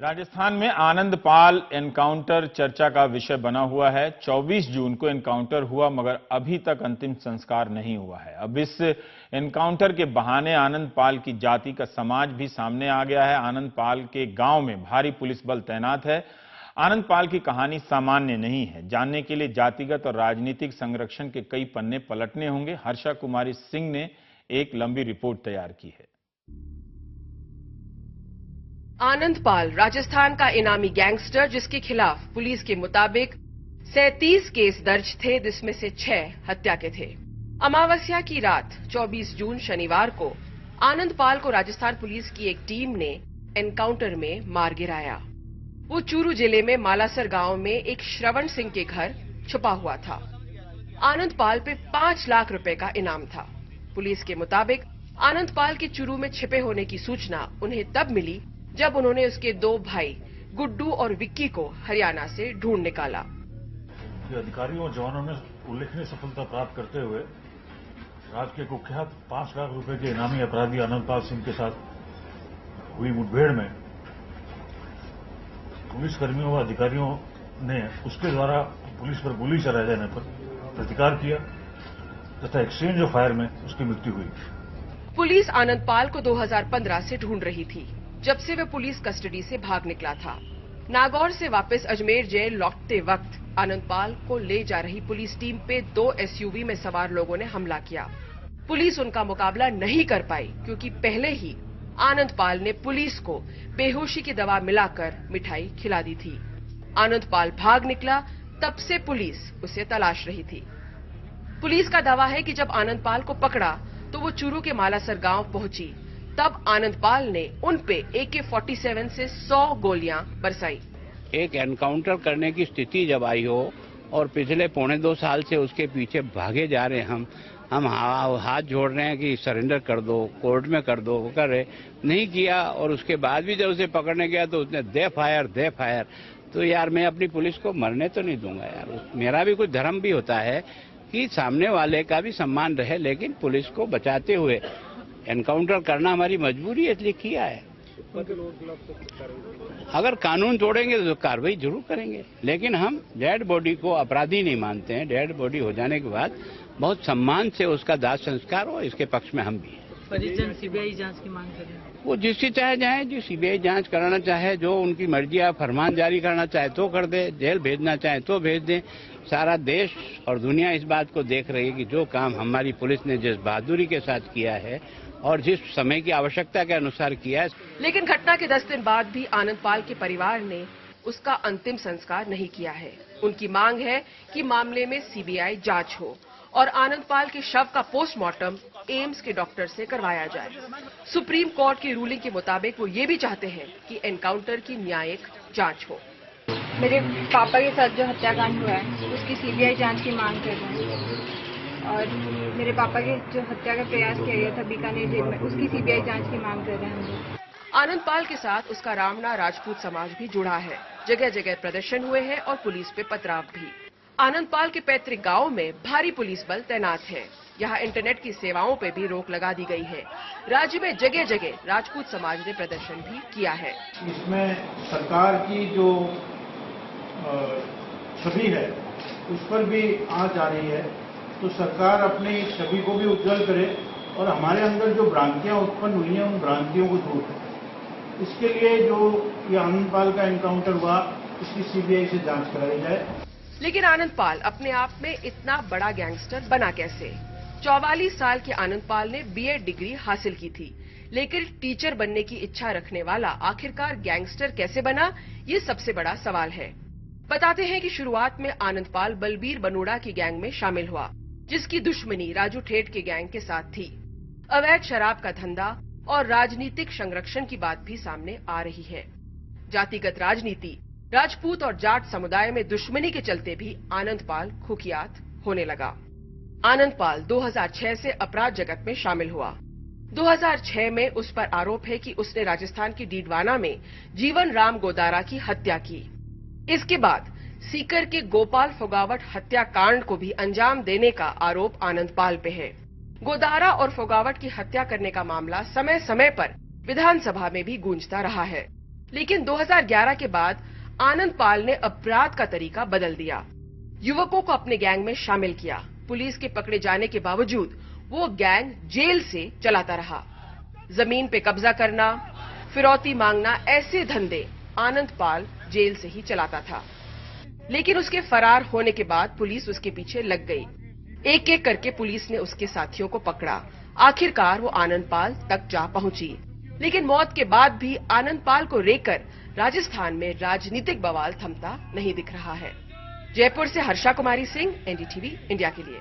राजस्थान में आनंदपाल एनकाउंटर चर्चा का विषय बना हुआ है। 24 जून को एनकाउंटर हुआ मगर अभी तक अंतिम संस्कार नहीं हुआ है। अब इस एनकाउंटर के बहाने आनंदपाल की जाति का समाज भी सामने आ गया है। आनंदपाल के गांव में भारी पुलिस बल तैनात है। आनंदपाल की कहानी सामान्य नहीं है। जानने के लिए जातिगत और राजनीतिक संरक्षण के कई पन्ने पलटने होंगे। हर्षा कुमारी सिंह ने एक लंबी रिपोर्ट तैयार की है। आनंदपाल राजस्थान का इनामी गैंगस्टर, जिसके खिलाफ पुलिस के मुताबिक 37 केस दर्ज थे, जिसमें से 6 हत्या के थे। अमावस्या की रात 24 जून शनिवार को आनंदपाल को राजस्थान पुलिस की एक टीम ने एनकाउंटर में मार गिराया। वो चूरू जिले में मालासर गांव में एक श्रवण सिंह के घर छुपा हुआ था। आनंदपाल पे 5 लाख रुपए का इनाम था। पुलिस के मुताबिक आनंदपाल के चूरू में छिपे होने की सूचना उन्हें तब मिली जब उन्होंने उसके 2 भाई गुड्डू और विक्की को हरियाणा से ढूंढ निकाला। अधिकारियों और जवानों ने उल्लेखनीय सफलता प्राप्त करते हुए राज्य के कुख्यात 5 लाख रुपए के इनामी अपराधी आनंदपाल सिंह के साथ हुई मुठभेड़ में पुलिसकर्मियों व अधिकारियों ने उसके द्वारा पुलिस पर गोली चलाए जाने पर प्रतिकार किया तथा एक्सचेंज ऑफ फायर में उसकी मृत्यु हुई। पुलिस आनंदपाल को 2015 से ढूंढ रही थी, जब से वह पुलिस कस्टडी से भाग निकला था। नागौर से वापस अजमेर जेल लौटते वक्त आनंदपाल को ले जा रही पुलिस टीम पे 2 एसयूवी में सवार लोगों ने हमला किया। पुलिस उनका मुकाबला नहीं कर पाई क्योंकि पहले ही आनंदपाल ने पुलिस को बेहोशी की दवा मिलाकर मिठाई खिला दी थी। आनंदपाल भाग निकला, तब से पुलिस उसे तलाश रही थी। पुलिस का दावा है कि जब आनंदपाल को पकड़ा तो वो चूरू के मालासर गांव पहुंची। तब आनंदपाल ने उन पे AK-47 से 100 गोलियां बरसाई। एक एनकाउंटर करने की स्थिति जब आई हो और पिछले 1.25 साल से उसके पीछे भागे जा रहे हम हाथ जोड़ रहे हैं कि सरेंडर कर दो, कोर्ट में कर दो, वो कर रहे नहीं किया। और उसके बाद भी जब उसे पकड़ने गया तो उसने दे फायर। तो यार मैं अपनी पुलिस को मरने तो नहीं दूंगा यार। मेरा भी कुछ धर्म भी होता है कि सामने वाले का भी सम्मान रहे, लेकिन पुलिस को बचाते हुए एनकाउंटर करना हमारी मजबूरी है, इसलिए किया है। अगर कानून तोड़ेंगे तो कार्रवाई जरूर करेंगे, लेकिन हम डेड बॉडी को अपराधी नहीं मानते हैं। डेड बॉडी हो जाने के बाद बहुत सम्मान से उसका दाह संस्कार हो, इसके पक्ष में हम भी हैं। परिजन सीबीआई जांच की मांग करें। वो जिसकी चाहे जाए, जो सीबीआई जांच कराना चाहे, जो उनकी मर्जी है, फरमान जारी करना चाहे तो कर दे, जेल भेजना चाहे तो भेज दें। सारा देश और दुनिया इस बात को देख रही है कि जो काम हमारी पुलिस ने जिस बहादुरी के साथ किया है और जिस समय की आवश्यकता के अनुसार किया है। लेकिन घटना के 10 दिन बाद भी आनंदपाल के परिवार ने उसका अंतिम संस्कार नहीं किया है। उनकी मांग है कि मामले में सीबीआई जांच हो और आनंदपाल के शव का पोस्टमार्टम एम्स के डॉक्टर से करवाया जाए। सुप्रीम कोर्ट की रूलिंग के मुताबिक वो ये भी चाहते हैं कि एनकाउंटर की न्यायिक जांच हो। मेरे पापा के साथ जो हत्याकांड हुआ है उसकी सीबीआई जांच की मांग कर रहे हैं और मेरे पापा के जो हत्या का प्रयास किया गया था बीकानेर जेल में, उसकी सीबीआई जांच की मांग कर रहे हैं। आनंदपाल के साथ उसका रामना राजपूत समाज भी जुड़ा है। जगह जगह प्रदर्शन हुए हैं और पुलिस पे पथराव भी। आनंदपाल के पैतृक गांव में भारी पुलिस बल तैनात है। यहाँ इंटरनेट की सेवाओं पे भी रोक लगा दी गई है। राज्य में जगह जगह राजपूत समाज ने प्रदर्शन भी किया है। इसमें सरकार की जो छवि है उस पर भी आंच आ रही है, तो सरकार अपनी छवि को भी उज्जवल करे और हमारे अंदर जो भ्रांतियां उत्पन्न हुई हैं उन भ्रांतियों को दूर करे। इसके लिए जो ये आनंदपाल का एनकाउंटर हुआ इसकी सीबीआई से जांच कराई जाए। लेकिन आनंदपाल अपने आप में इतना बड़ा गैंगस्टर बना कैसे? 44 साल के आनंदपाल ने BEd डिग्री हासिल की थी, लेकिन टीचर बनने की इच्छा रखने वाला आखिरकार गैंगस्टर कैसे बना, ये सबसे बड़ा सवाल है। बताते हैं कि शुरुआत में आनंदपाल बलबीर बनोड़ा की गैंग में शामिल हुआ, जिसकी दुश्मनी राजू ठेठ के गैंग के साथ थी। अवैध शराब का धंधा और राजनीतिक संरक्षण की बात भी सामने आ रही है। जातिगत राजनीति, राजपूत और जाट समुदाय में दुश्मनी के चलते भी आनंदपाल कुख्यात होने लगा। आनंदपाल 2006 से अपराध जगत में शामिल हुआ। 2006 में उस पर आरोप है कि उसने राजस्थान की डीडवाना में जीवन राम गोदारा की हत्या की। इसके बाद सीकर के गोपाल फोगावट हत्याकांड को भी अंजाम देने का आरोप आनंदपाल पे है। गोदारा और फोगावट की हत्या करने का मामला समय समय पर विधानसभा में भी गूंजता रहा है। लेकिन 2011 के बाद आनंद पाल ने अपराध का तरीका बदल दिया। युवकों को अपने गैंग में शामिल किया। पुलिस के पकड़े जाने के बावजूद वो गैंग जेल से चलाता रहा। जमीन पे कब्जा करना, फिरौती मांगना, ऐसे धंधे आनंद पाल जेल से ही चलाता था। लेकिन उसके फरार होने के बाद पुलिस उसके पीछे लग गई। एक एक करके पुलिस ने उसके साथियों को पकड़ा। आखिरकार वो आनंद पाल तक जा पहुंची। लेकिन मौत के बाद भी आनंद पाल को लेकर राजस्थान में राजनीतिक बवाल थमता नहीं दिख रहा है। जयपुर से हर्षा कुमारी सिंह, एनडीटीवी इंडिया के लिए।